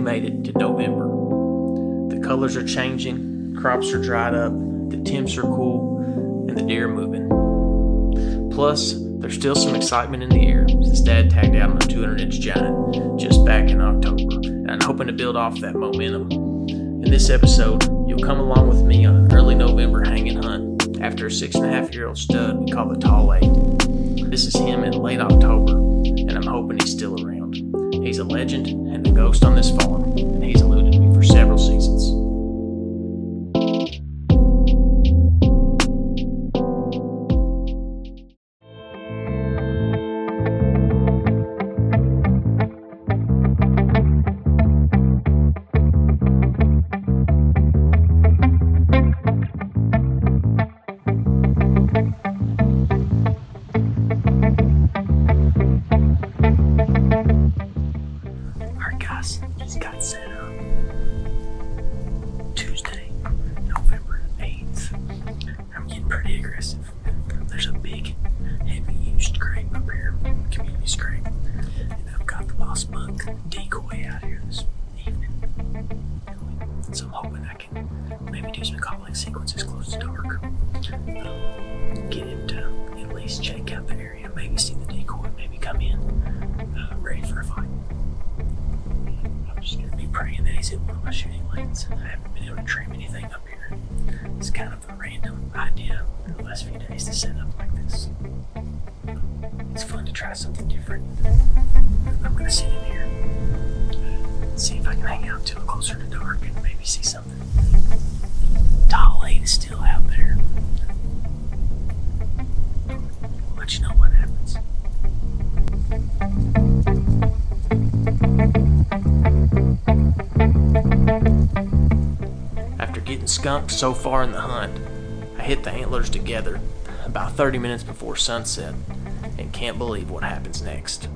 made it to November. The colors are changing, crops are dried up, the temps are cool, and the deer are moving. Plus, there's still some excitement in the air since Dad tagged out on a 200-inch giant just back in October, and I'm hoping to build off that momentum. In this episode, you'll come along with me on an early November hanging hunt after a 6.5-year-old stud we call the Tall 8. This is him in late October, and I'm hoping he's still around. He's a legend and a ghost on this farm, and he's eluded me for several seasons. Just got set up. Tuesday, November 8th. I'm getting pretty aggressive. There's a big, heavy used scrape up here, community scrape. And I've got the Boss Buck Decoy out here this evening. So I'm hoping I can maybe do some calling sequences close to dark. Get him to at least check out the area, maybe see the decoy, maybe come in ready for a fight. I'm just going to be praying that he's in one of my shooting lanes. I haven't been able to trim anything up here. It's kind of a random idea in the last few days to set up like this. It's fun to try something different. I'm going to sit in here and see if I can hang out till closer to dark and maybe see something. Tall 8 is still out there. We'll let you know what happens. After getting skunked so far in the hunt, I hit the antlers together about 30 minutes before sunset and can't believe what happens next.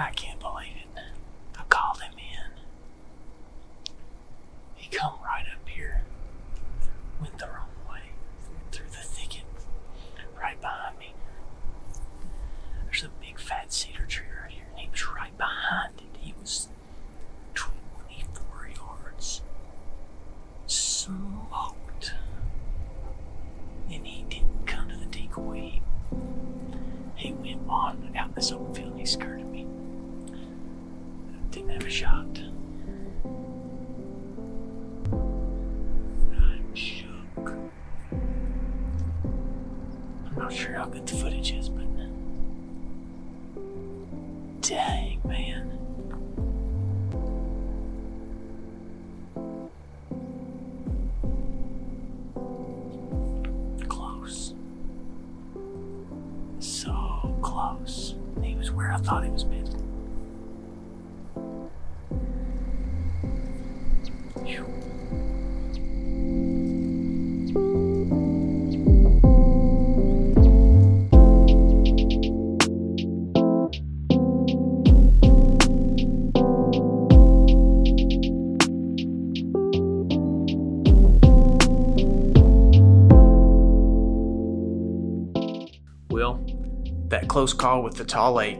I can't believe it. I called him in. He come right up here. Went the wrong way. Through the thicket. Right behind me. There's a big fat cedar tree right here. And he was right behind it. He was 24 yards. Smoked. And he didn't come to the decoy. He went on out in this open field and he skirted me. Didn't have a shot. I'm shook. I'm not sure how good the footage is, but dang, man. Close. So close. He was where I thought he was bitten. Phew. Well, that close call with the tall 8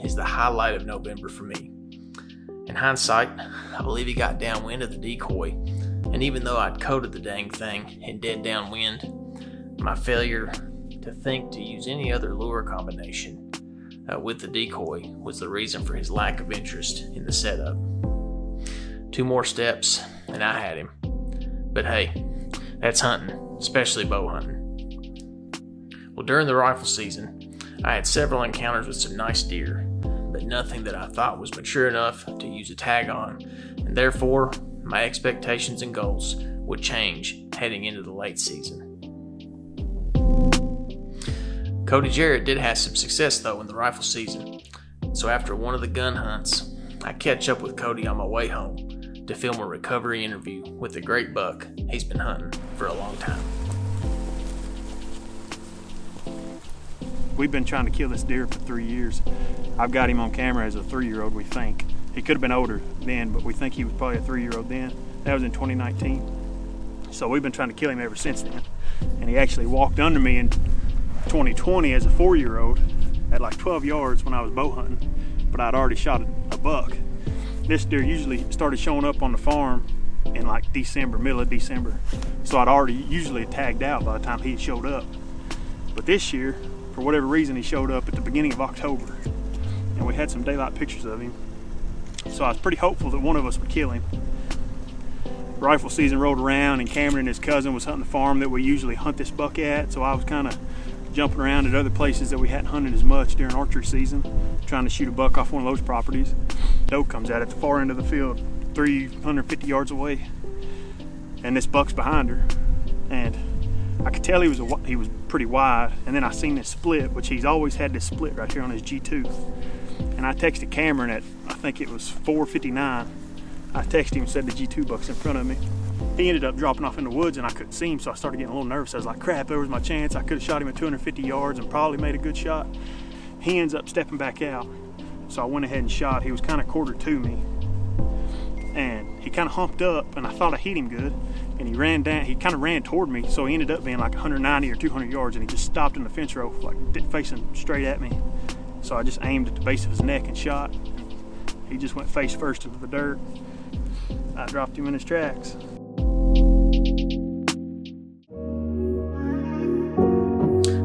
is the highlight of November for me. In hindsight, I believe he got downwind of the decoy, and even though I'd coded the dang thing in dead downwind, my failure to think to use any other lure combination with the decoy was the reason for his lack of interest in the setup. 2 more steps and I had him. But hey, that's hunting, especially bow hunting. Well, during the rifle season, I had several encounters with some nice deer, but nothing that I thought was mature enough to use a tag on, and therefore, my expectations and goals would change heading into the late season. Cody Jarrett did have some success though in the rifle season, so after one of the gun hunts, I catch up with Cody on my way home to film a recovery interview with a great buck he's been hunting for a long time. We've been trying to kill this deer for 3 years. I've got him on camera as a 3-year-old, we think. He could have been older then, but we think he was probably a 3-year-old then. That was in 2019. So we've been trying to kill him ever since then. And he actually walked under me in 2020 as a 4-year-old at like 12 yards when I was bow hunting, but I'd already shot a buck. This deer usually started showing up on the farm in like December, middle of December. So I'd already usually tagged out by the time he showed up. But this year, for whatever reason, he showed up at the beginning of October, and we had some daylight pictures of him. So I was pretty hopeful that one of us would kill him. Rifle season rolled around, and Cameron and his cousin was hunting the farm that we usually hunt this buck at, so I was kind of jumping around at other places that we hadn't hunted as much during archery season, trying to shoot a buck off one of those properties. Doe comes out at the far end of the field, 350 yards away, and this buck's behind her, and I could tell he was pretty wide, and then I seen this split, which he's always had this split right here on his G2. And I texted Cameron at, I think it was 4:59. I texted him and said the G2 buck's in front of me. He ended up dropping off in the woods and I couldn't see him, so I started getting a little nervous. I was like, crap, there was my chance. I could have shot him at 250 yards and probably made a good shot. He ends up stepping back out, so I went ahead and shot. He was kind of quartered to me, and he kind of humped up, and I thought I hit him good. And he ran down, he kind of ran toward me, so he ended up being like 190 or 200 yards, and he just stopped in the fence row, like facing straight at me. So I just aimed at the base of his neck and shot. He just went face first into the dirt. I dropped him in his tracks.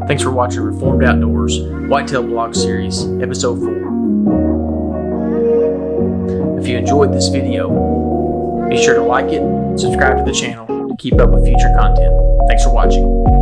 Thanks for watching Reformed Outdoors Whitetail Blog Series, Episode 4. If you enjoyed this video, be sure to like it, subscribe to the channel to keep up with future content. Thanks for watching.